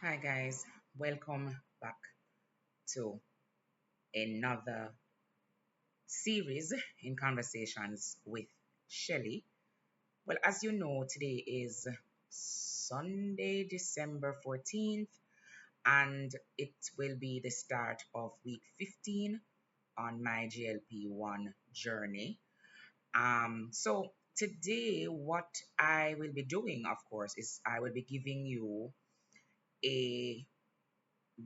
Hi guys, welcome back to another series in conversations with Shelly. Well, as you know, today is Sunday, December 14th, and it will be the start of week 15 on my GLP-1 journey. So today, what I will be doing, of course, is I will be giving you a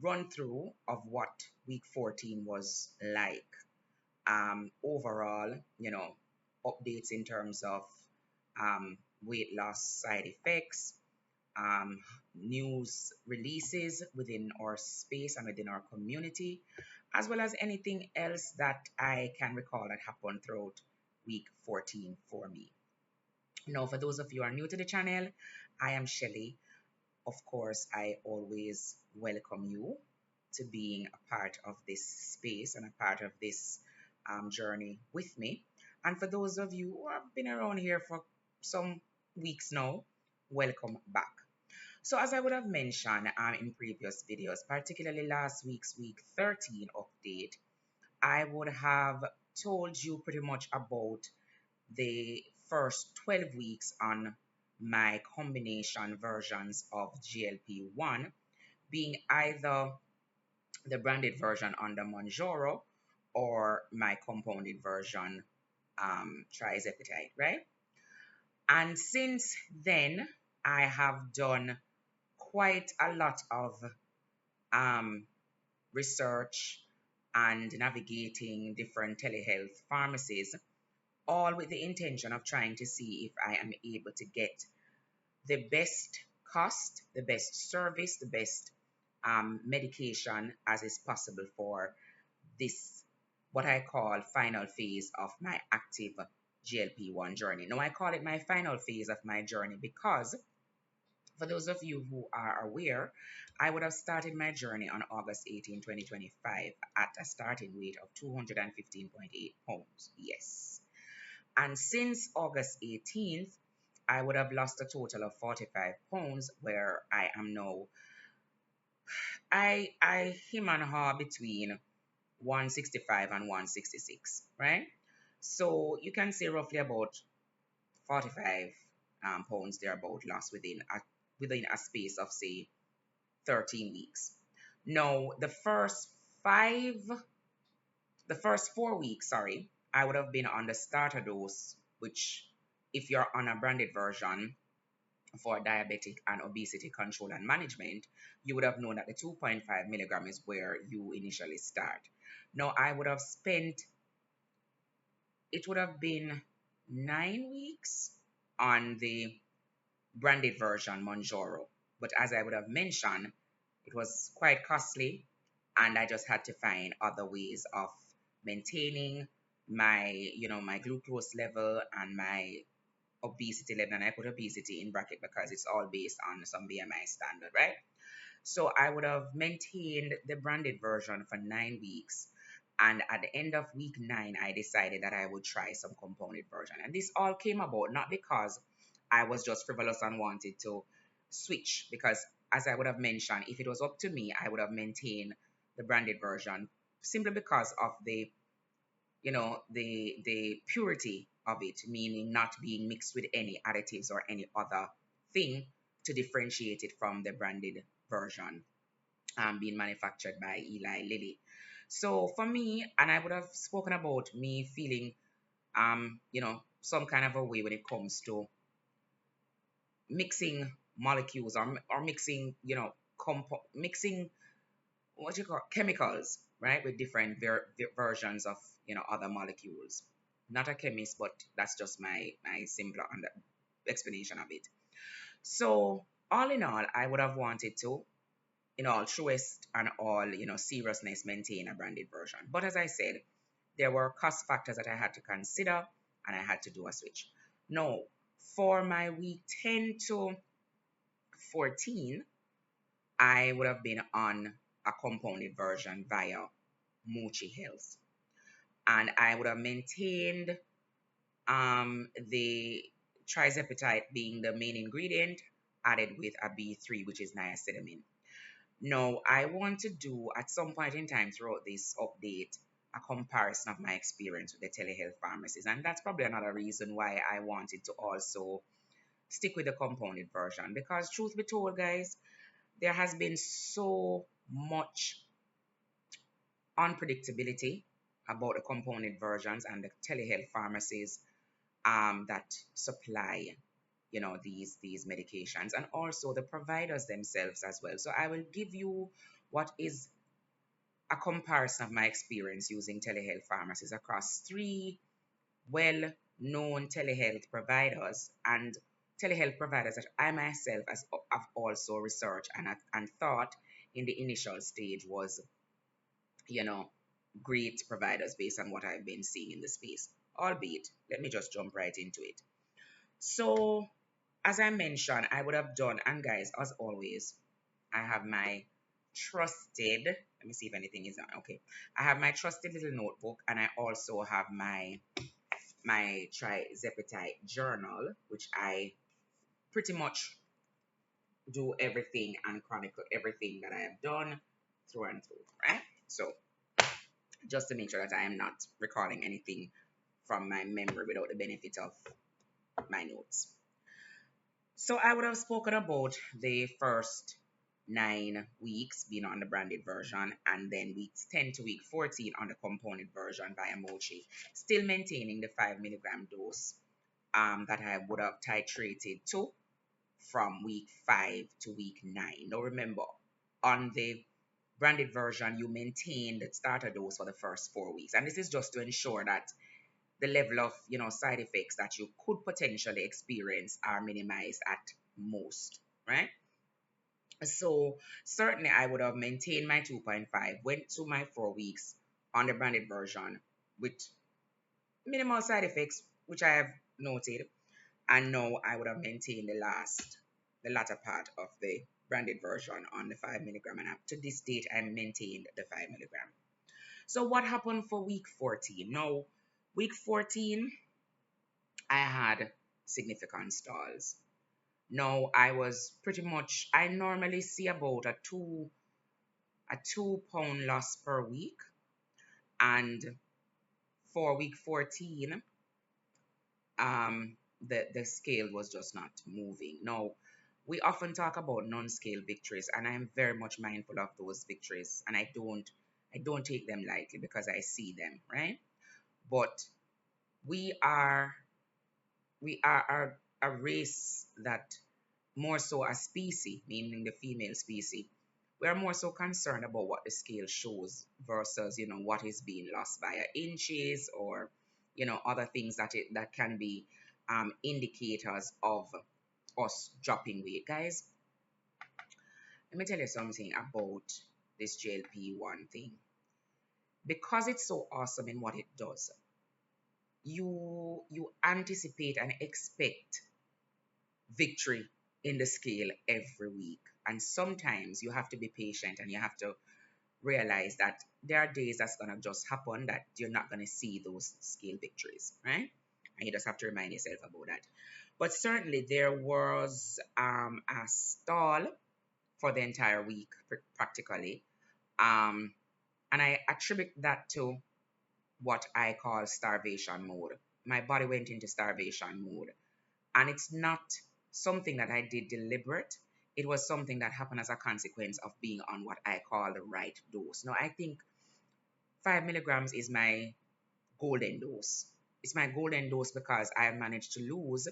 run through of what week 14 was like. Overall, updates in terms of weight loss side effects, um, news releases within our space and within our community, as well as anything else that I can recall that happened throughout week 14 for me. Now, for those of you who are new to the channel, I am Shelly. Of course, I always welcome you to being a part of this space and a part of this journey with me. And for those of you who have been around here for some weeks now, welcome back. So, as I would have mentioned in previous videos, particularly last week's week 13 update, I would have told you pretty much about the first 12 weeks on my combination versions of GLP-1 being either the branded version under Monjoro or my compounded version trizepatide, right? And since then, I have done quite a lot of um, research and navigating different telehealth pharmacies, all with the intention of trying to see if I am able to get the best cost, the best service, the best medication as is possible for this, what I call final phase of my active GLP-1 journey. Now, I call it my final phase of my journey because for those of you who are aware, I would have started my journey on August 18, 2025 at a starting weight of 215.8 pounds. Yes. And since August 18th, I would have lost a total of 45 pounds, where I am now. I him and her between 165 and 166, right? So you can say roughly about 45 pounds thereabout lost within a space of say 13 weeks. Now five, the first 4 weeks, sorry, I would have been on the starter dose, which if you're on a branded version for diabetic and obesity control and management, you would have known that the 2.5 milligram is where you initially start. Now, I would have spent, it would have been 9 weeks on the branded version, Monjoro. But as I would have mentioned, it was quite costly, and I just had to find other ways of maintaining my glucose level and my obesity level, and I put obesity in bracket because it's all based on some BMI standard, right? So I would have maintained the branded version for 9 weeks. And at the end of week 9, I decided that I would try some compounded version. And this all came about not because I was just frivolous and wanted to switch, because as I would have mentioned, if it was up to me, I would have maintained the branded version simply because of the purity of it, meaning not being mixed with any additives or any other thing to differentiate it from the branded version being manufactured by Eli Lilly. So for me, and I would have spoken about me feeling some kind of a way when it comes to mixing molecules, or mixing mixing what you call chemicals, right, with different versions of other molecules. Not a chemist, but that's just my simpler explanation of it. So all in all, I would have wanted to, in all truest and all seriousness, maintain a branded version. But as I said, there were cost factors that I had to consider, and I had to do a switch. Now, for my week 10 to 14, I would have been on a compounded version via Mochi Health. And I would have maintained the trizepatide being the main ingredient, added with a B3, which is niacinamide. Now, I want to do at some point in time throughout this update a comparison of my experience with the telehealth pharmacies. And that's probably another reason why I wanted to also stick with the compounded version. Because, truth be told, guys, there has been so much unpredictability about the component versions and the telehealth pharmacies that supply these medications, and also the providers themselves as well. So I will give you what is a comparison of my experience using telehealth pharmacies across three well known telehealth providers, and telehealth providers that I myself have also researched and thought in the initial stage was you know, great providers based on what I've been seeing in the space. Albeit, let me just jump right into it. So, as I mentioned, I would have done, and guys, as always, I have my trusted, let me see if anything is on. Okay. I have my trusted little notebook, and I also have my trizepatide journal, which I pretty much do everything and chronicle everything that I have done through and through, right? So just to make sure that I am not recording anything from my memory without the benefit of my notes. So I would have spoken about the first 9 weeks being on the branded version, and then weeks 10 to week 14 on the component version via Mochi, still maintaining the 5 milligram dose that I would have titrated to from week 5 to week 9. Now remember, on the branded version, you maintain the starter dose for the first 4 weeks. And this is just to ensure that the level of side effects that you could potentially experience are minimized at most, right? So certainly I would have maintained my 2.5, went to my 4 weeks on the branded version with minimal side effects, which I have noted, and now I would have maintained the latter part of the branded version on the 5 milligram, and up to this date I maintained the 5 milligram. So what happened for week 14? Now, week 14, I had significant stalls. Now I was pretty much, I normally see about a 2 pound loss per week, and for week 14, the scale was just not moving. Now, we often talk about non-scale victories, and I'm very much mindful of those victories, and I don't take them lightly because I see them, right? But we are we are a race that, more so a species, meaning the female species, we are more so concerned about what the scale shows versus what is being lost via inches, or other things that can be indicators of us dropping weight. Guys, let me tell you something about this GLP-1 thing. Because it's so awesome in what it does, you anticipate and expect victory in the scale every week. And sometimes you have to be patient, and you have to realize that there are days that's going to just happen that you're not going to see those scale victories, right? And you just have to remind yourself about that. But certainly there was a stall for the entire week, practically. Um, and I attribute that to what I call starvation mode. My body went into starvation mode. And it's not something that I did deliberate. It was something that happened as a consequence of being on what I call the right dose. Now, I think 5 milligrams is my golden dose. It's my golden dose because I have managed to lose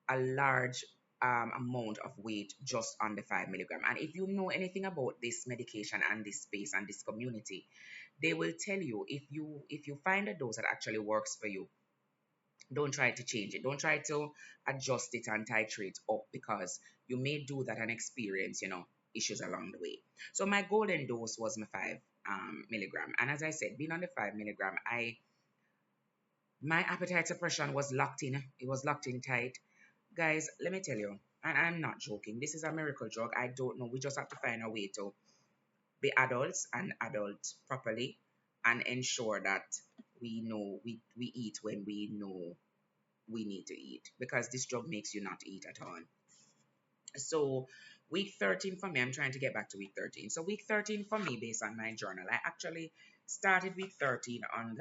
a large amount of weight just on the 5 milligram. And if you know anything about this medication and this space and this community, they will tell you, if you find a dose that actually works for you, don't try to change it. Don't try to adjust it and titrate up, because you may do that and experience, issues along the way. So my golden dose was my 5 milligram. And as I said, being on the 5 milligram, my appetite suppression was locked in. It was locked in tight. Guys, let me tell you, and I'm not joking, this is a miracle drug. I don't know. We just have to find a way to be adults and adult properly, and ensure that we know we eat when we know we need to eat, because this drug makes you not eat at all. So Week 13 for me, I'm trying to get back to week 13. So week 13 for me, based on my journal, I actually started week 13 on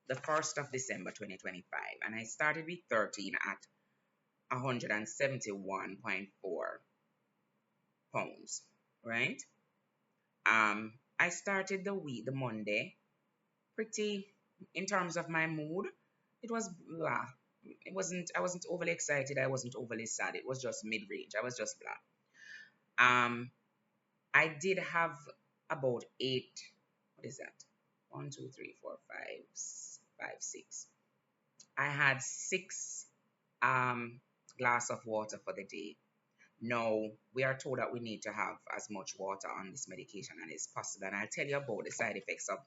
the 1st of December 2025. And I started week 13 at 171.4 pounds, right? I started the Monday, pretty, in terms of my mood, it was blah. I wasn't overly excited, I wasn't overly sad. It was just mid-range. I was just blah. Um, I did have about eight, what is that? One, two, three, four, five, six. I had six um glass of water for the day. No, we are told that we need to have as much water on this medication as possible. And I'll tell you about the side effects of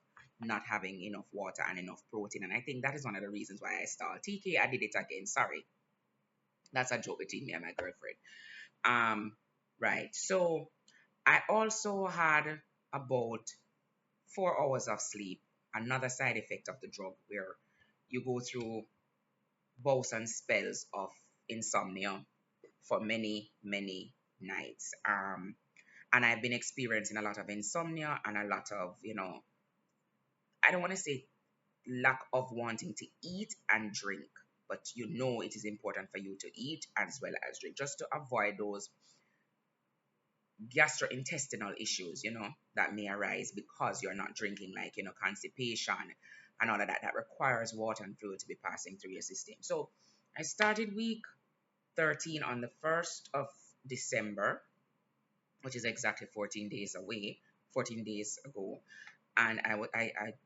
not having enough water and enough protein. And I think that is one of the reasons why I start. TK, I did it again. Sorry. That's a joke between me and my girlfriend. Um, right. So I also had about 4 hours of sleep, another side effect of the drug where you go through bouts and spells of insomnia for many, many nights. And I've been experiencing a lot of insomnia and a lot of, I don't want to say lack of wanting to eat and drink, but it is important for you to eat as well as drink, just to avoid those gastrointestinal issues, that may arise because you're not drinking, like, constipation and all of that, that requires water and fluid to be passing through your system. So I started week 13 on the 1st of December, which is exactly 14 days away, 14 days ago. And I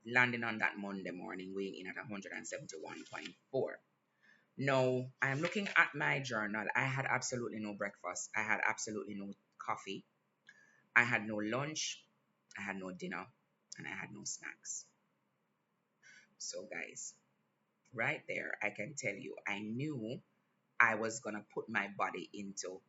landed on that Monday morning weighing in at 171.4. Now, I'm looking at my journal. I had absolutely no breakfast. I had absolutely no coffee. I had no lunch. I had no dinner. And I had no snacks. So, guys, right there, I can tell you, I knew I was going to put my body into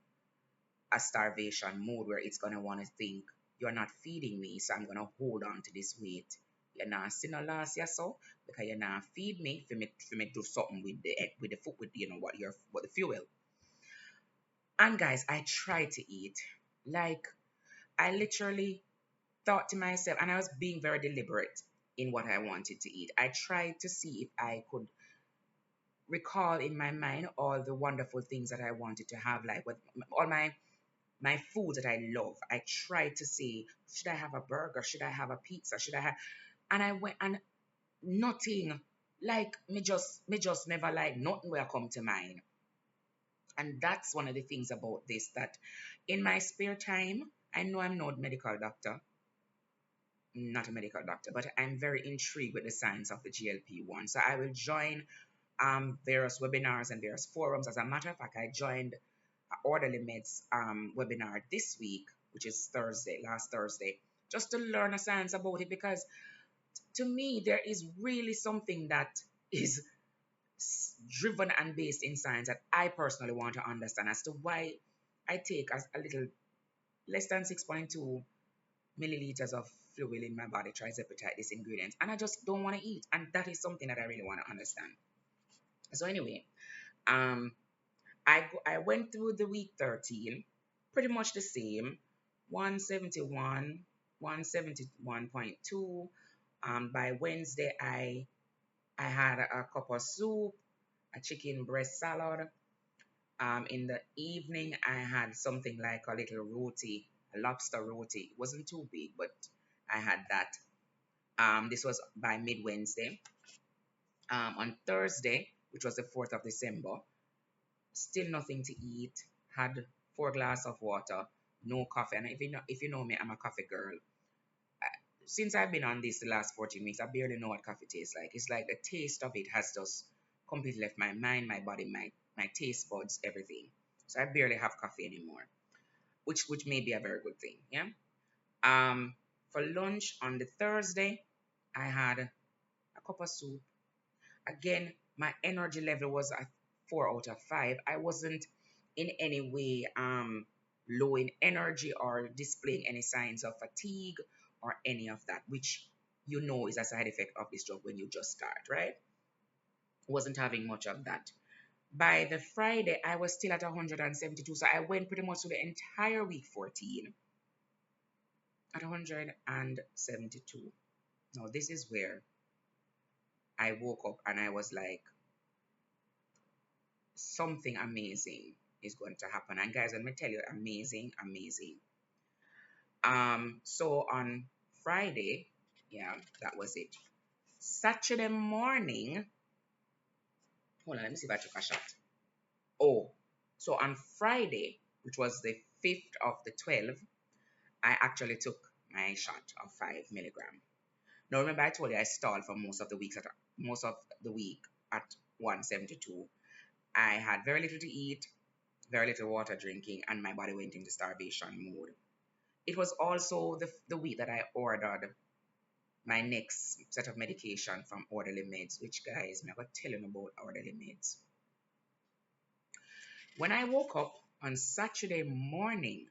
a starvation mode where it's gonna want to think you're not feeding me, so I'm gonna hold on to this weight. You're not seeing no loss, yeah, so because you're not feed me for me do something with the food, with what the fuel. And guys, I tried to eat, like, I literally thought to myself, and I was being very deliberate in what I wanted to eat. I tried to see if I could recall in my mind all the wonderful things that I wanted to have, like with all my food that I love. I tried to say, should I have a burger? Should I have a pizza? Should I have? And I went, and nothing. Like, me just never, like, nothing will come to mind. And that's one of the things about this, that in my spare time, I know I'm not a medical doctor, not a medical doctor, but I'm very intrigued with the science of the GLP-1. So I will join various webinars and various forums. As a matter of fact, I joined Orderly Meds webinar this week, which is last Thursday, just to learn a science about it, because to me, there is really something that is driven and based in science that I personally want to understand as to why I take as a little less than 6.2 milliliters of fluid in my body tries to appetite this ingredient, and I just don't want to eat. And that is something that I really want to understand. So anyway, um, I went through the week 13, pretty much the same, 171, 171.2. By Wednesday, I had a cup of soup, a chicken breast salad. In the evening, I had something like a little roti, a lobster roti. It wasn't too big, but I had that. This was by mid Wednesday. On Thursday, which was the 4th of December, still nothing to eat, had 4 glasses of water, no coffee. And if you know me, I'm a coffee girl. Since I've been on this the last 14 weeks, I barely know what coffee tastes like. It's like the taste of it has just completely left my mind, my body, my taste buds, everything. So I barely have coffee anymore, which may be a very good thing. Yeah. For lunch on the Thursday, I had a cup of soup. Again, my energy level was at 4 out of 5. I wasn't in any way low in energy or displaying any signs of fatigue or any of that, which is a side effect of this drug when you just start, right? Wasn't having much of that. By the Friday, I was still at 172. So I went pretty much through the entire week 14 at 172. Now, this is where I woke up and I was like, something amazing is going to happen. And guys, let me tell you, amazing, amazing. So on Friday, yeah, that was it. Saturday morning, hold on, let me see if I took a shot. Oh, so on Friday, which was the 5th of the 12th, I actually took my shot of 5 milligram. Now remember I told you I stalled for most of the week at 172. I had very little to eat, very little water drinking, and my body went into starvation mode. It was also the week that I ordered my next set of medication from Orderly Meds, which guys, I'm going to tell you about Orderly Meds. When I woke up on Saturday morning,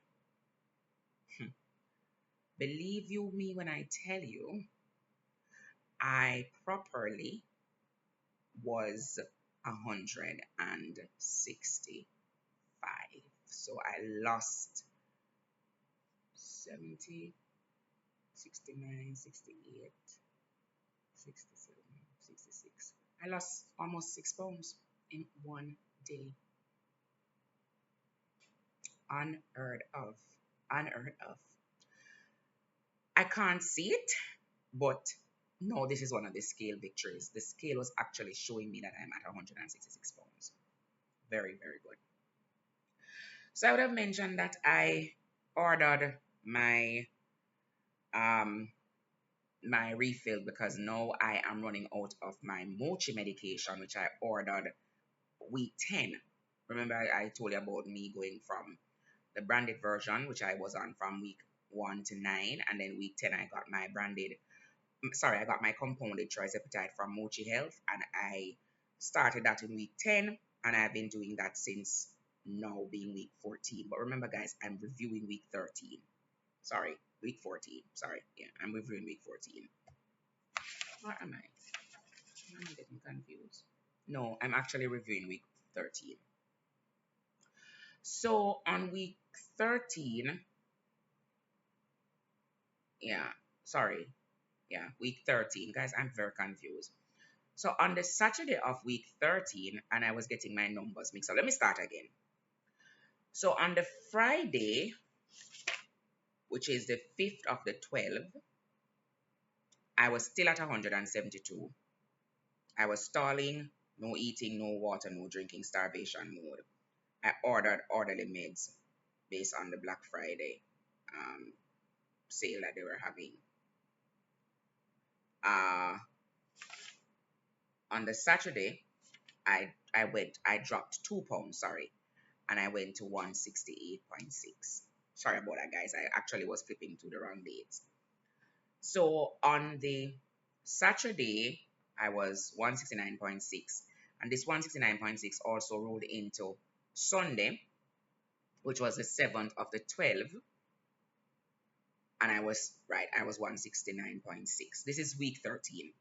believe you me when I tell you, I properly was 165. So I lost 70, 69, 68, 67, 66. I lost almost 6 pounds in one day. Unheard of. Unheard of. I can't see it, but no, this is one of the scale victories. The scale was actually showing me that I'm at 166 pounds. Very, very good. So I would have mentioned that I ordered um my refill because now I am running out of my mochi medication, which I ordered week 10. Remember, I told you about me going from the branded version, which I was on from week 1 to 9, and then week 10, I got my I got my compounded triazepatide from Mochi Health, and I started that in week 10, and I've been doing that since now being week 14. But remember, guys, I'm reviewing week 13. Sorry, week 14. Sorry, yeah, I'm reviewing week 14. What am I? I'm getting confused. No, I'm actually reviewing week 13. So on week 13, yeah, sorry, yeah, week 13. Guys, I'm very confused. So on the Saturday of week 13, and I was getting my numbers mixed up. Let me start again. So on the Friday, which is the 5th of the 12th, I was still at 172. I was stalling, no eating, no water, no drinking, starvation mode. I ordered orderly meds based on the Black Friday sale that they were having. Uh, on the Saturday, I dropped 2 pounds, sorry, and I went to 168.6. Sorry about that, guys. I actually was flipping to the wrong dates. So on the Saturday, I was 169.6, and this 169.6 also rolled into Sunday, which was the 7th of the 12th, and I was 169.6. This is week 13.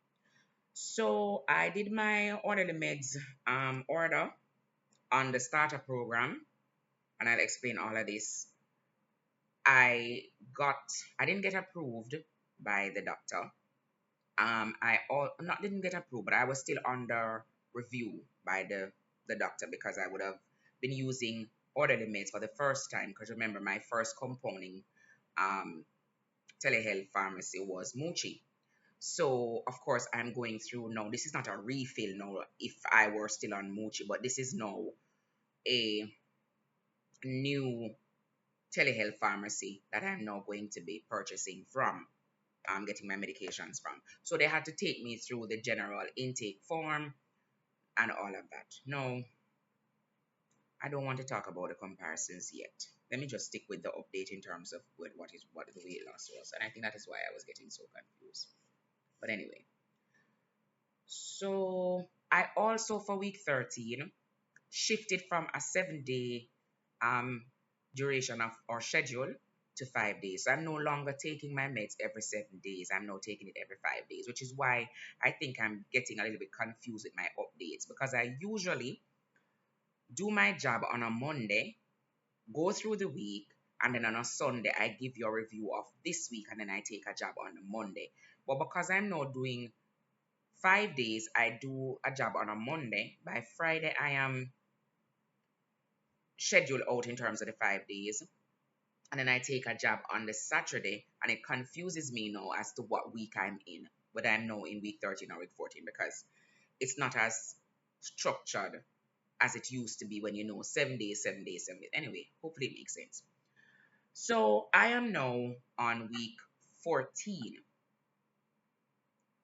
So I did my orderly meds order on the starter program, and I'll explain all of this. I got I didn't get approved by the doctor. I all not didn't get approved, but I was still under review by the doctor because I would have been using orderly meds for the first time. Because remember, my first compounding um telehealth pharmacy was Muchi. So of course I'm going through now. This is not a refill now. If I were still on Muchi, but this is now a new telehealth pharmacy that I'm now going to be purchasing from. I'm getting my medications from. So they had to take me through the general intake form and all of that. No, I don't want to talk about the comparisons yet. Let me just stick with the update in terms of what the weight loss was. And I think that is why I was getting so confused. But anyway, so I also for week 13 shifted from a 7 day um, duration of or schedule to 5 days. So I'm no longer taking my meds every 7 days. I'm now taking it every 5 days, which is why I think I'm getting a little bit confused with my updates because I usually do my job on a Monday, go through the week, and then on a Sunday, I give you a review of this week, and then I take a job on a Monday. But because I'm now doing 5 days, I do a job on a Monday. By Friday, I am scheduled out in terms of the 5 days. And then I take a job on the Saturday, and it confuses me now as to what week I'm in, whether I'm now in week 13 or week 14, because it's not as structured as it used to be when you know 7 days, 7 days, 7 days. Anyway, hopefully it makes sense. So I am now on week 14.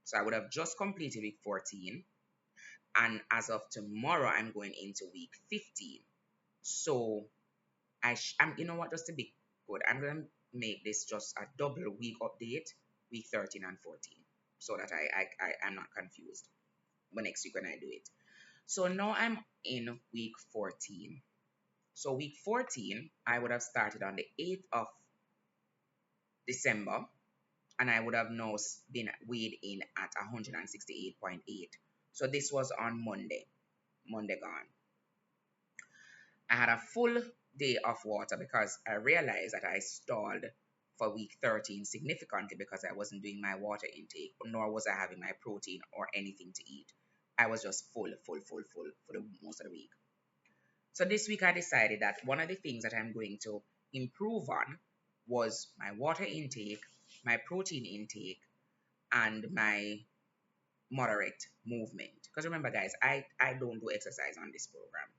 So I would have just completed week 14. And as of tomorrow, I'm going into week 15. So I'm, you know what, just to be good, I'm going to make this just a double week update, week 13 and 14, so that I'm not confused when next week when I do it. So now I'm in week 14. So week 14, I would have started on the 8th of December, and I would have now been weighed in at 168.8. So this was on Monday gone. I had a full day of water because I realized that I stalled for week 13 significantly because I wasn't doing my water intake, nor was I having my protein or anything to eat. I was just full for the most of the week. So this week I decided that one of the things that I'm going to improve on was my water intake, my protein intake, and my moderate movement. Because remember, guys, I don't do exercise on this program.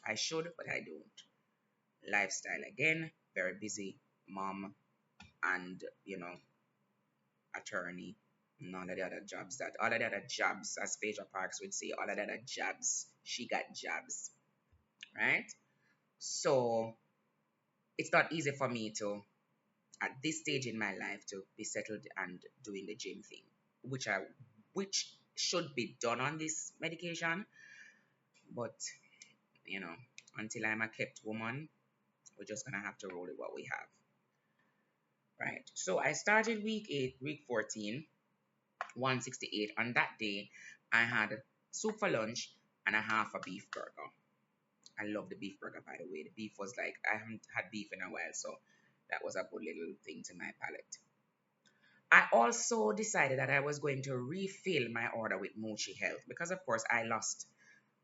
I should, but I don't. Lifestyle again, very busy mom, and attorney, none of the other jobs that all of the other jobs, as Phaedra Parks would say, all of the other jobs, she got jobs, right? So it's not easy for me to at this stage in my life to be settled and doing the gym thing, which should be done on this medication, but you know, until I'm a kept woman, we're just gonna have to roll with what we have. Right. So I started week 8, week 14, 168. On that day, I had soup for lunch and a half a beef burger. I love the beef burger, by the way. The beef was like, I haven't had beef in a while, so that was a good little thing to my palate. I also decided that I was going to refill my order with Mochi Health because, of course, I lost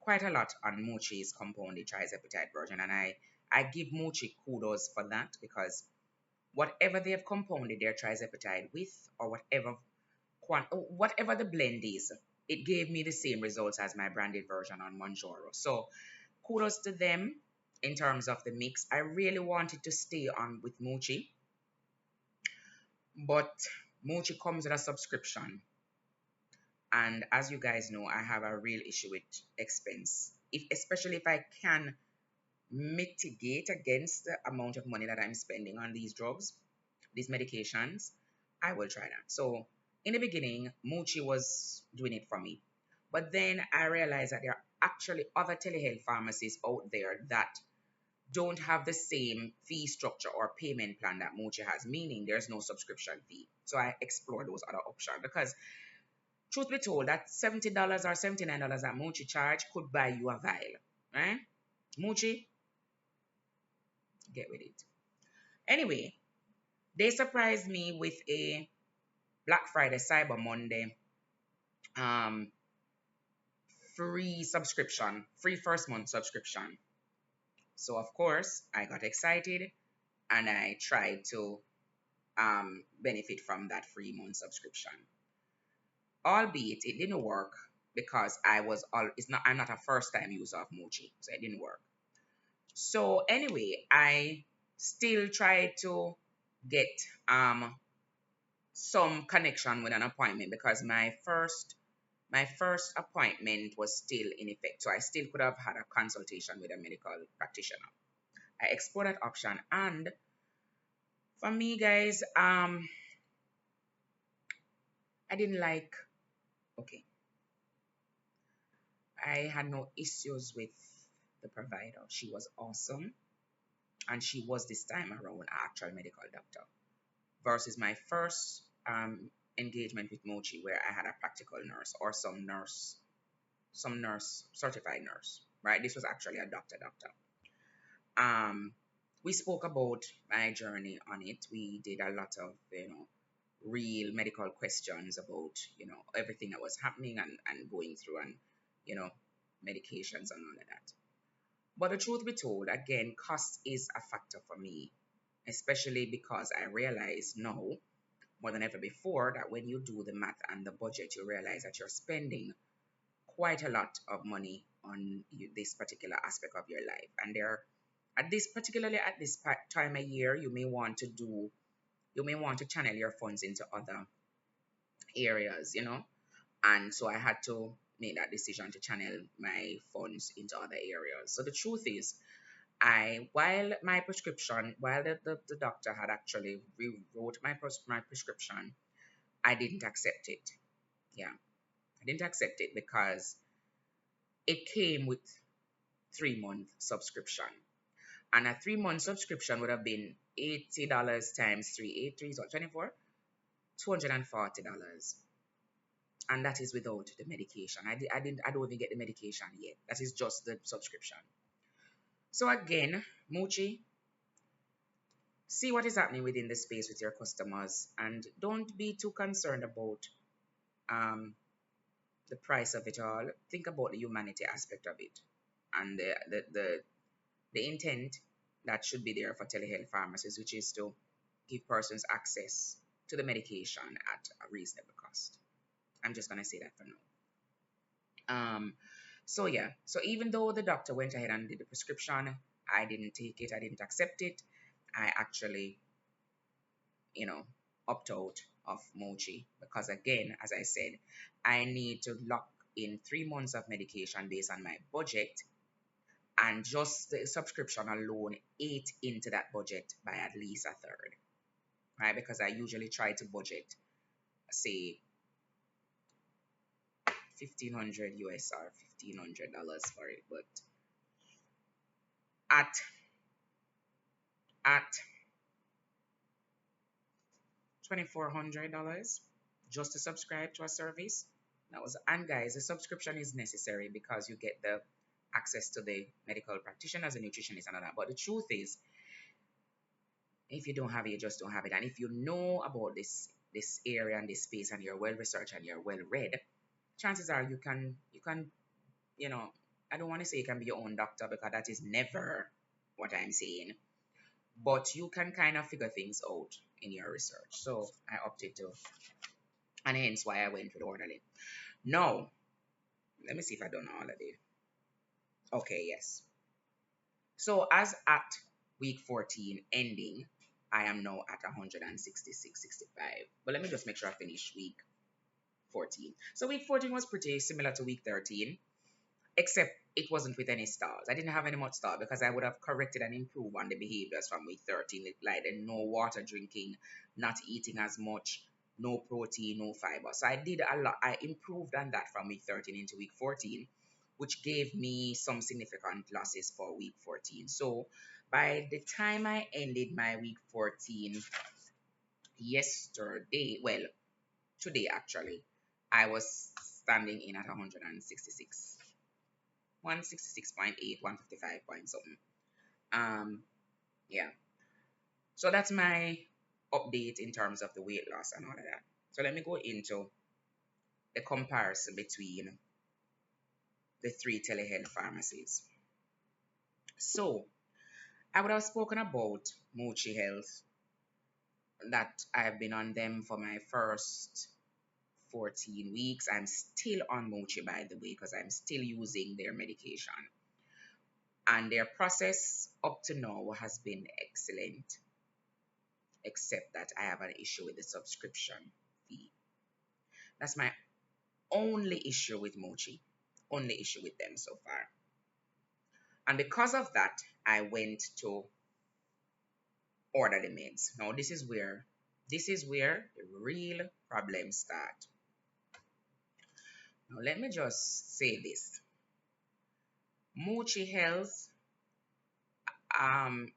quite a lot on Mochi's compounded trizepatide version, and I give Mochi kudos for that because whatever they have compounded their trizepatide with, or whatever the blend is, it gave me the same results as my branded version on Monjoro. So kudos to them in terms of the mix. I really wanted to stay on with Mochi, but Mochi comes with a subscription. And as you guys know, I have a real issue with expense. Especially if I can mitigate against the amount of money that I'm spending on these drugs, these medications, I will try that. So in the beginning, Mochi was doing it for me. But then I realized that there are actually other telehealth pharmacies out there that don't have the same fee structure or payment plan that Mochi has, meaning there's no subscription fee. So I explored those other options because truth be told, that $70 or $79 that Mochi charge could buy you a vial, right? Mochi, get with it. Anyway, they surprised me with a Black Friday, Cyber Monday, um, free subscription, free first month subscription. So of course, I got excited and I tried to benefit from that free month subscription. Albeit it didn't work because I'm not a first time user of Mochi, so it didn't work. So anyway, I still tried to get some connection with an appointment because my first appointment was still in effect. So I still could have had a consultation with a medical practitioner. I explored that option, and for me, guys, I didn't like. Okay, I had no issues with the provider. She was awesome, and she was this time around an actual medical doctor versus my first engagement with Mochi, where I had a practical nurse or some nurse, certified nurse. right? This was actually a doctor. Um, we spoke about my journey on it. We did a lot of, real medical questions about, everything that was happening and going through and, you know, medications and all of that. But the truth be told, again, cost is a factor for me, especially because I realize now more than ever before that when you do the math and the budget, you realize that you're spending quite a lot of money on this particular aspect of your life. And there, particularly at this time of year, you may want to channel your funds into other areas, And so I had to make that decision to channel my funds into other areas. So the truth is, while the doctor had actually rewrote my prescription, I didn't accept it. Yeah, I didn't accept it because it came with 3 month subscription. And a 3 month subscription would have been $80 times 383, so 24, $240. And that is without the medication. I don't even get the medication yet. That is just the subscription. So again, Mochi, see what is happening within the space with your customers and don't be too concerned about um, the price of it all. Think about the humanity aspect of it and the intent that should be there for telehealth pharmacies, which is to give persons access to the medication at a reasonable cost. I'm just gonna say that for now. So yeah, so even though the doctor went ahead and did the prescription, I didn't take it, I didn't accept it. I actually, you know, opt out of Mochi because again, as I said, I need to lock in 3 months of medication based on my budget, and just the subscription alone ate into that budget by at least a third, right? Because I usually try to budget, say, 1,500 US or $1,500 for it, but at at $2,400 just to subscribe to a service. And guys, the subscription is necessary because you get the access to the medical practitioners and nutritionists and all that. But the truth is, if you don't have it, you just don't have it. And if you know about this area and this space and you're well researched and you're well read, chances are you can you know I don't want to say you can be your own doctor because that is never what I'm saying, but you can kind of figure things out in your research. So I opted to, and hence why I went with orderly. Now, let me see if I done all of it. Okay, yes. So as at week 14 ending, I am now at 166.65. But let me just make sure I finish week 14. So week 14 was pretty similar to week 13, except it wasn't with any stars. I didn't have any much stars because I would have corrected and improved on the behaviors from week 13, like the no water drinking, not eating as much, no protein, no fiber. So I did a lot. I improved on that from week 13 into week 14, which gave me some significant losses for week 14. So by the time I ended my week 14 yesterday, well, today actually, I was standing in at 166. 166.8, 155 point something. Yeah. So that's my update in terms of the weight loss and all of that. So let me go into the comparison between the three telehealth pharmacies. So I would have spoken about Mochi Health, that I've been on them for my first 14 weeks. I'm still on Mochi, by the way, because I'm still using their medication. And their process up to now has been excellent, except that I have an issue with the subscription fee. That's my only issue with Mochi, only issue with them so far. And because of that, I went to order the meds. Now this is where the real problems start. Now let me just say this. Mochi Health,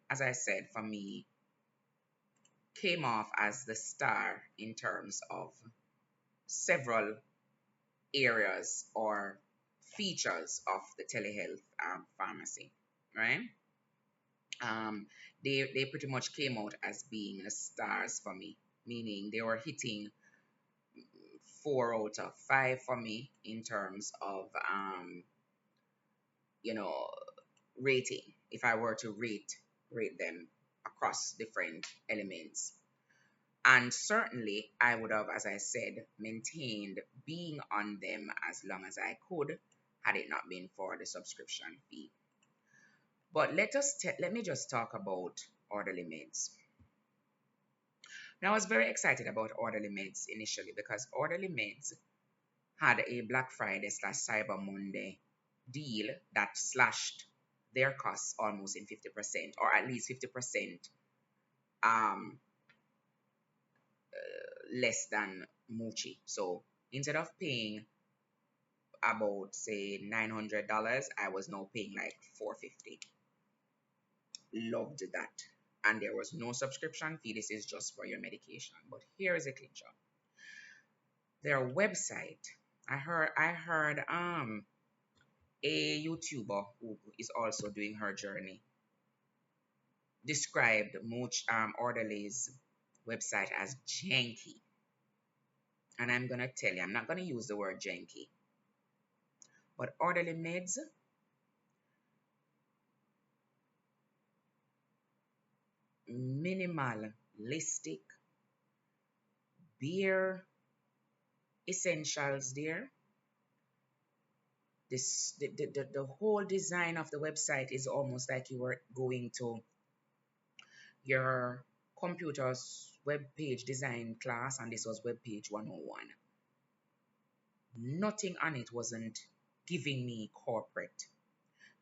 as I said, for me, came off as the star in terms of several areas or features of the telehealth pharmacy, right? Um, they pretty much came out as being the stars for me, meaning they were hitting 4 out of 5 for me in terms of you know rating. If I were to rate them across different elements, and certainly I would have, as I said, maintained being on them as long as I could had it not been for the subscription fee. But let me just talk about orderly meds. Now, I was very excited about orderly meds initially because orderly meds had a Black Friday slash Cyber Monday deal that slashed their costs almost in 50%, or at least 50% um, less than Muchi. So instead of paying about say $900, I was now paying like 450. Loved that. And there was no subscription fee. This is just for your medication. But here is a clincher. Their website. I heard a YouTuber who is also doing her journey described Mooch Orderly's website as janky. And I'm gonna tell you, I'm not gonna use the word janky, but Orderly Meds, minimalistic, bare essentials there. The whole design of the website is almost like you were going to your computer's web page design class, and this was web page 101. Nothing on it wasn't giving me corporate.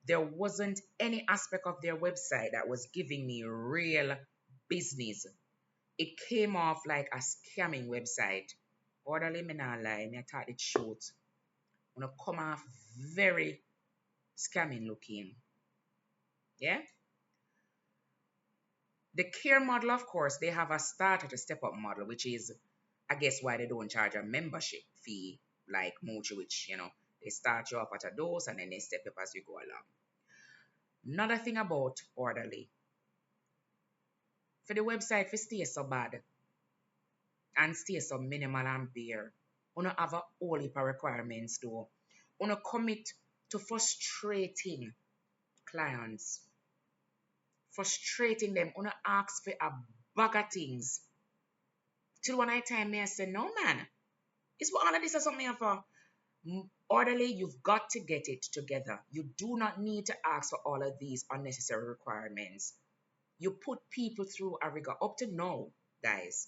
There wasn't any aspect of their website that was giving me real business. It came off like a scamming website. Orderly, me not lie, me I thought it short. Gonna come off very scamming looking. Yeah. The care model, of course, they have a start at a step up model, which is, I guess, why they don't charge a membership fee like Mochi, which, they start you off at a dose and then they step up as you go along. Another thing about Orderly, for the website to stay so bad and stay so minimal and bare, you don't have a whole heap of requirements though. You don't commit to frustrating clients, frustrating them, you don't ask for a bag of things. Till one night time, me I say, no man, it's what all of this is something for. Orderly, you've got to get it together. You do not need to ask for all of these unnecessary requirements. You put people through a rigor. Up to now, guys,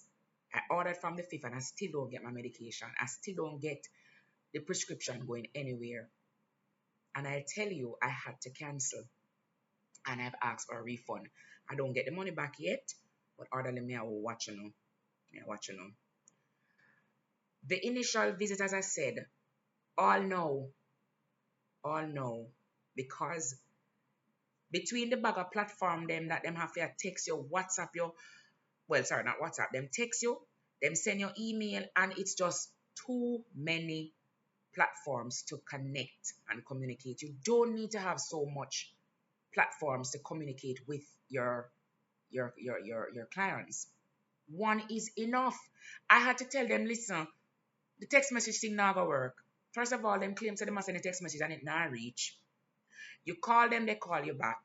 I ordered from the 5th and I still don't get my medication. I still don't get the prescription going anywhere. And I tell you, I had to cancel and I've asked for a refund. I don't get the money back yet, but orderly me, I will watch you know. I watch you know. The initial visit, as I said, all know, all know, because between the bag of platform them that them have to text you, WhatsApp you, well, sorry, not WhatsApp, them text you, them send you email, and it's just too many platforms to connect and communicate. You don't need to have so much platforms to communicate with your clients. One is enough. I had to tell them, listen, the text message thing not gonna work. First of all, them claim to them must send a text message and it not reach. You call them, they call you back.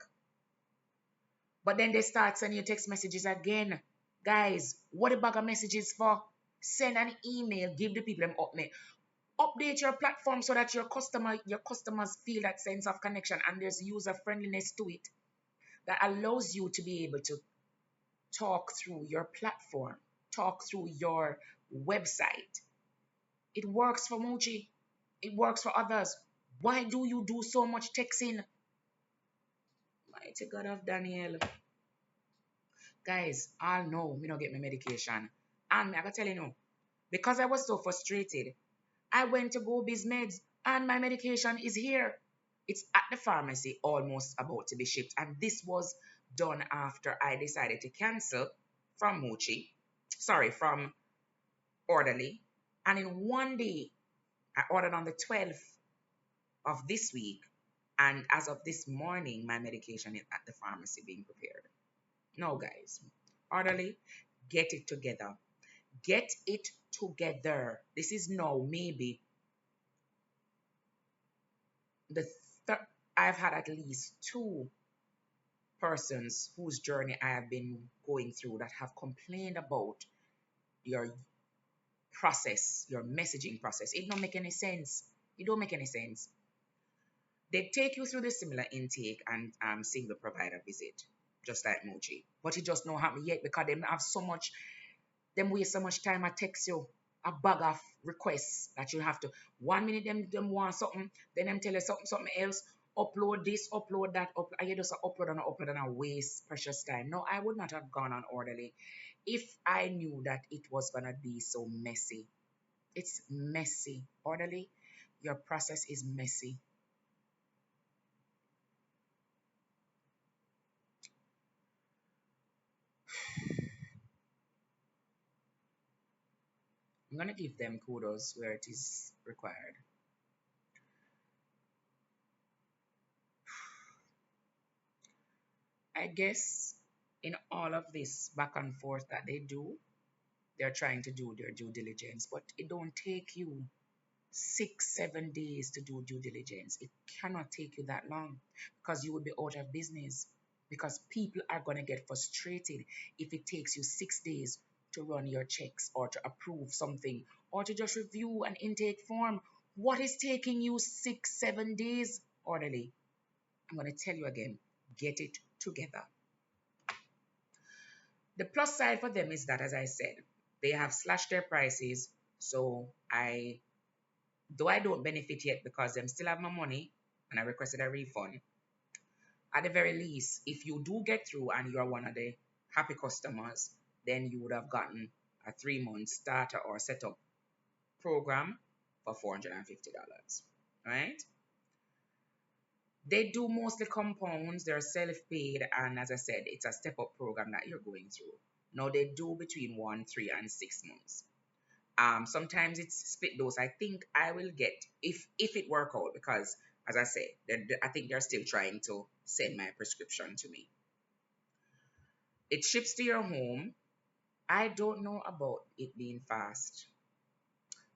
But then they start sending you text messages again. Guys, what a bag of messages for? Send an email, give the people them update. Update your platform so that your customers feel that sense of connection and there's user friendliness to it that allows you to be able to talk through your platform, talk through your website. It works for Mochi. It works for others. Why do you do so much texting? Mighty God of Daniel. Guys, I know me not get my medication. And I gotta tell you no, because I was so frustrated, I went to go Meds and my medication is here. It's at the pharmacy, almost about to be shipped. And this was done after I decided to cancel from Mochi, sorry, from Orderly. And in one day, I ordered on the 12th of this week. And as of this morning, my medication is at the pharmacy being prepared. No, guys, orderly, get it together. Get it together. This is now maybe the third. I've had at least two persons whose journey I have been going through that have complained about your process, your messaging process. It don't make any sense. It don't make any sense. They take you through the similar intake and single provider visit, just like Moji. But it just not happen yet because they have so much, them waste so much time. I text you a bag of requests that you have to. 1 minute them want something, then them tell you something else. Upload this, upload that, and you just upload and waste precious time. No, I would not have gone on orderly if I knew that it was gonna be so messy. It's messy. Orderly, your process is messy. I'm gonna give them kudos where it is required. I guess in all of this back and forth that they do, they're trying to do their due diligence, but it don't take you 6, 7 days to do due diligence. It cannot take you that long because you will be out of business. Because people are gonna get frustrated if it takes you 6 days to run your checks or to approve something or to just review an intake form. What is taking you 6, 7 days? Orderly. I'm gonna tell you again, get it together. The plus side for them is that, as I said, they have slashed their prices. So though I don't benefit yet because them still have my money and I requested a refund, at the very least, if you do get through and you're one of the happy customers, then you would have gotten a 3 month starter or setup program for $450. Right? They do mostly compounds, they're self-paid, and as I said, it's a step-up program that you're going through. Now they do between 1, 3, and 6 months. Sometimes it's split dose. I think I will get if it work out because as I say, I think they're still trying to send my prescription to me. It ships to your home. I don't know about it being fast,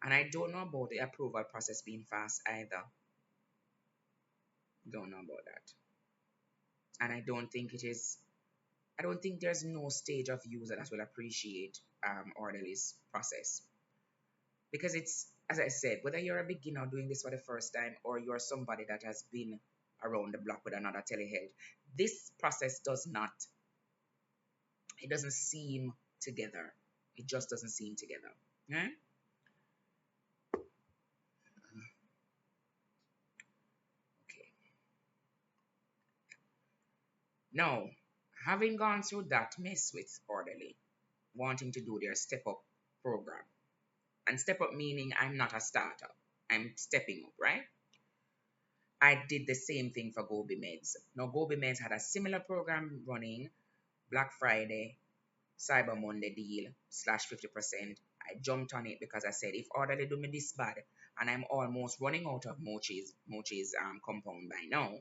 and I don't know about the approval process being fast either. Don't know about that, and I don't think it is. I don't think there's no stage of user that will appreciate Orderly's process because it's, as I said, whether you're a beginner doing this for the first time or you're somebody that has been around the block with another telehealth, this process it doesn't seem together. It just doesn't seem together. Yeah? Okay. Now, having gone through that mess with Orderly, wanting to do their step up program, and step up meaning I'm not a starter, I'm stepping up, right? I did the same thing for Gobi Meds. Now, Gobi Meds had a similar program running Black Friday, Cyber Monday deal slash 50%. I jumped on it because I said, if Orderly do me this bad and I'm almost running out of Mochi's compound by now,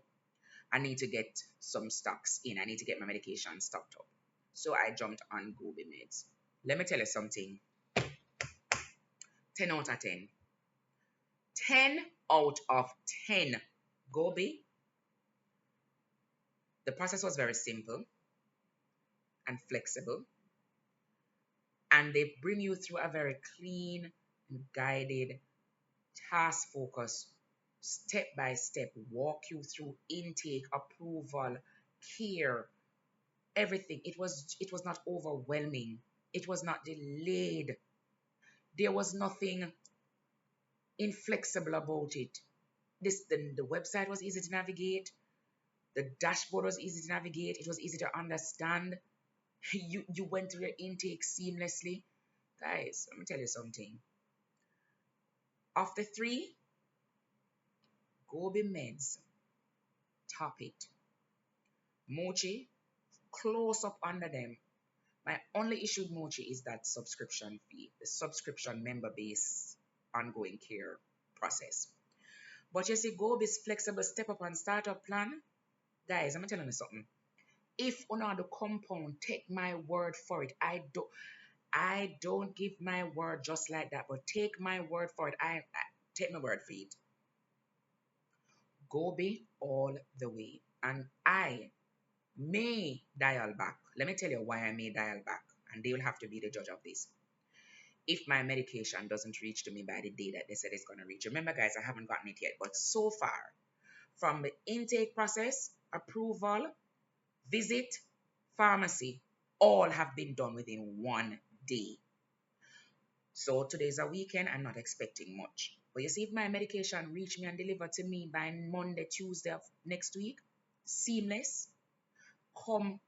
I need to get some stocks in. I need to get my medication stocked up. So I jumped on Gobi Meds. Let me tell you something. 10 out of 10. 10 out of 10. Gobi, the process was very simple and flexible, and they bring you through a very clean and guided, task focused, step by step, walk you through intake, approval, care, everything. It was not overwhelming. It was not delayed. There was nothing inflexible about it. The website was easy to navigate. The dashboard was easy to navigate. It was easy to understand. You went through your intake seamlessly. Guys, let me tell you something. Of the three, Gobi Meds top it. Mochi, close up under them. My only issue with Mochi is that subscription fee, the subscription member base ongoing care process. But you see, go this flexible step up and startup plan. Guys, I'm telling you something. If on the compound, take my word for it. I don't give my word just like that, but take my word for it. I take my word for it. Go be all the way. And I may dial back. Let me tell you why I may dial back. And they will have to be the judge of this. If my medication doesn't reach to me by the day that they said it's going to reach. Remember, guys, I haven't gotten it yet. But so far, from the intake process, approval, visit, pharmacy, all have been done within 1 day. So today's a weekend, I'm not expecting much. But you see, if my medication reach me and deliver to me by Monday, Tuesday of next week, seamless, come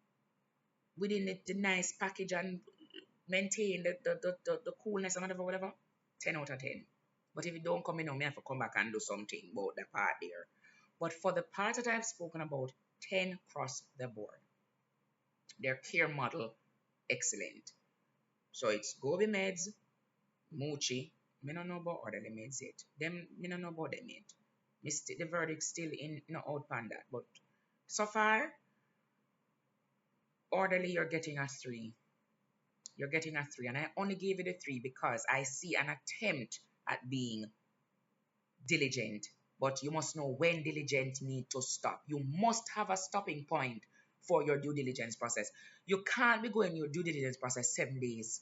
within the nice package and maintain the coolness and whatever, 10 out of 10. But if you don't come in, I have to come back and do something about the part there. But for the part that I've spoken about, 10 across the board. Their care model, excellent. So it's Gobi Meds, Mochi. Me don't know about other meds yet. Them, me don't know about them yet. The verdict still in no out on that. But so far, orderly, you're getting a 3. You're getting a 3. And I only gave it a 3 because I see an attempt at being diligent. But you must know when diligent need to stop. You must have a stopping point for your due diligence process. You can't be going your due diligence process 7 days.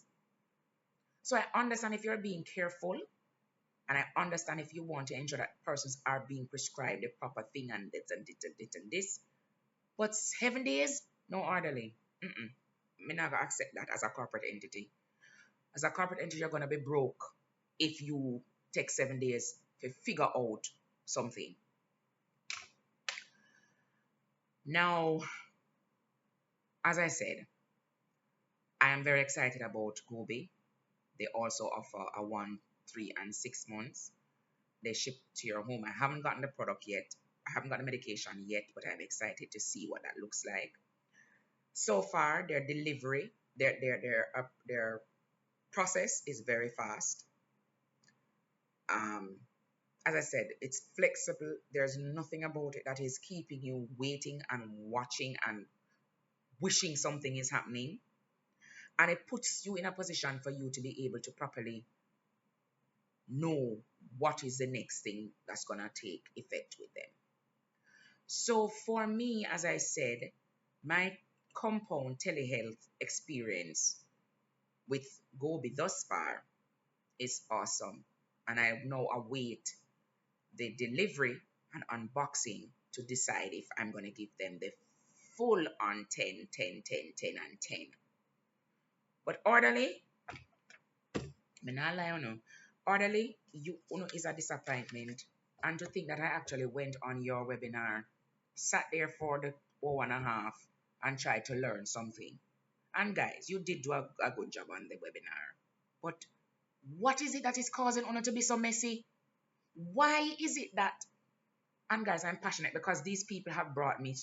So I understand if you're being careful, and I understand if you want to ensure that persons are being prescribed the proper thing and this and this and this and this. But 7 days, no orderly. I'm not gonna accept that as a corporate entity. As a corporate entity, you're gonna be broke if you take 7 days to figure out something. Now, as I said, I am very excited about Gobi. They also offer a 1, 3, and 6 months. They ship to your home. I haven't gotten the product yet. I haven't got the medication yet, but I'm excited to see what that looks like. So far, their delivery, their process is very fast. Um, as I said, it's flexible. There's nothing about it that is keeping you waiting and watching and wishing something is happening. And it puts you in a position for you to be able to properly know what is the next thing that's going to take effect with them. So for me, as I said, my compound telehealth experience with Gobi thus far is awesome. And I now await the delivery and unboxing to decide if I'm going to give them the full on 10, 10, 10, 10, and 10. But orderly, me not lie on you. Orderly, you is a disappointment. And to think that I actually went on your webinar, sat there for the hour and a half, and tried to learn something. And guys, you did do a good job on the webinar. But what is it that is causing Uno to be so messy? Why is it that? And guys, I'm passionate because these people have brought me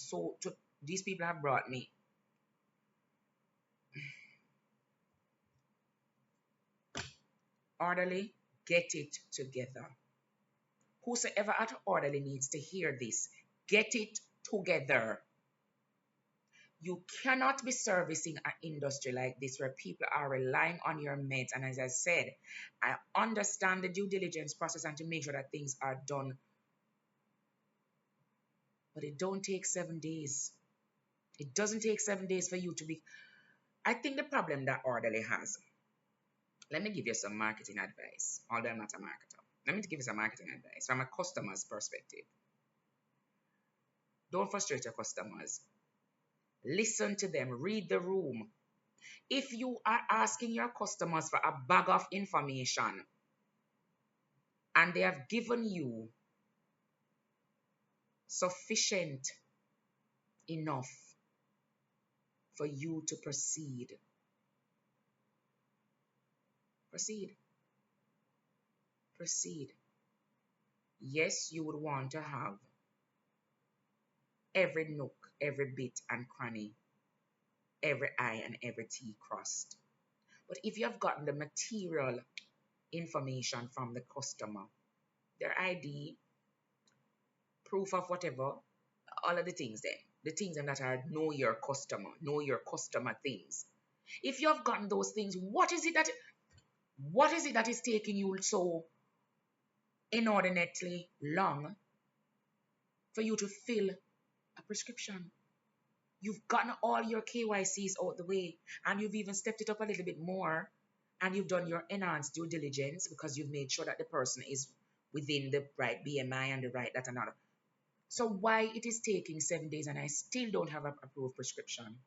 these people have brought me orderly, get it together. Whosoever at orderly needs to hear this, get it together. You cannot be servicing an industry like this where people are relying on your meds. And as I said, I understand the due diligence process and to make sure that things are done. But it don't take 7 days. It doesn't take 7 days for you to be. I think the problem that orderly has. Let me give you some marketing advice, although I'm not a marketer. Let me give you some marketing advice from a customer's perspective. Don't frustrate your customers. Listen to them. Read the room. If you are asking your customers for a bag of information and they have given you sufficient enough for you to proceed, proceed. Yes, you would want to have every nook, every bit and cranny, every I and every T crossed. But if you have gotten the material information from the customer, their ID, proof of whatever, all of the things then. The things then that are know your customer things. If you have gotten those things, what is it that is taking you so inordinately long for you to fill a prescription? You've gotten all your KYCs out the way, and you've even stepped it up a little bit more, and you've done your enhanced due diligence because you've made sure that the person is within the right BMI and the right that and other. So why it is taking 7 days and I still don't have an approved prescription?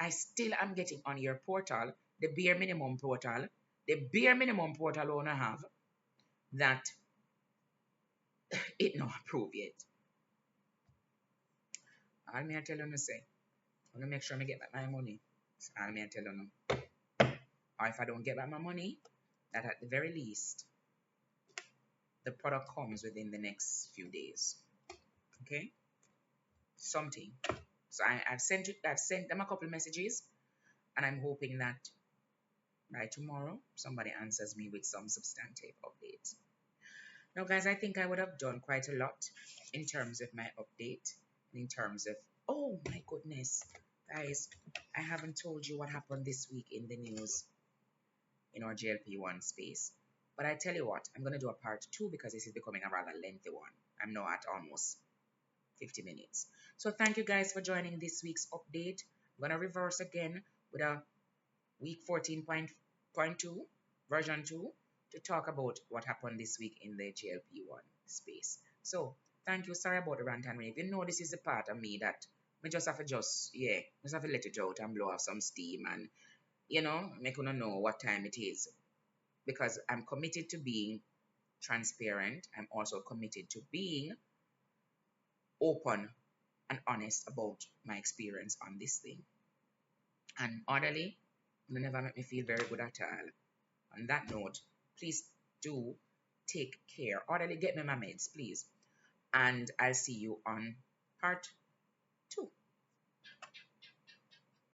I still am getting on your portal, the bare minimum portal I wanna have that it not approved yet. All me I tell you no say, I wanna make sure I get back my money. All me I tell you no. Or if I don't get back my money, that at the very least, the product comes within the next few days. Okay? Something. So I've sent them a couple messages, and I'm hoping that by tomorrow somebody answers me with some substantive updates. Now, guys, I think I would have done quite a lot in terms of my update, and in terms of, oh my goodness, guys, I haven't told you what happened this week in the news in our GLP-1 space. But I tell you what, I'm going to do a part two because this is becoming a rather lengthy one. I'm now at almost 50 minutes. So thank you guys for joining this week's update. I'm going to reverse again with a week 14.2, version 2, to talk about what happened this week in the GLP-1 space. So thank you. Sorry about the rant and rave. You know this is the part of me that I just have to just have to let it out and blow off some steam and, make you know what time it is. Because I'm committed to being transparent. I'm also committed to being open and honest about my experience on this thing. And orderly will never make me feel very good at all. On that note, please do take care. Orderly, get me my meds, please. And I'll see you on part 2.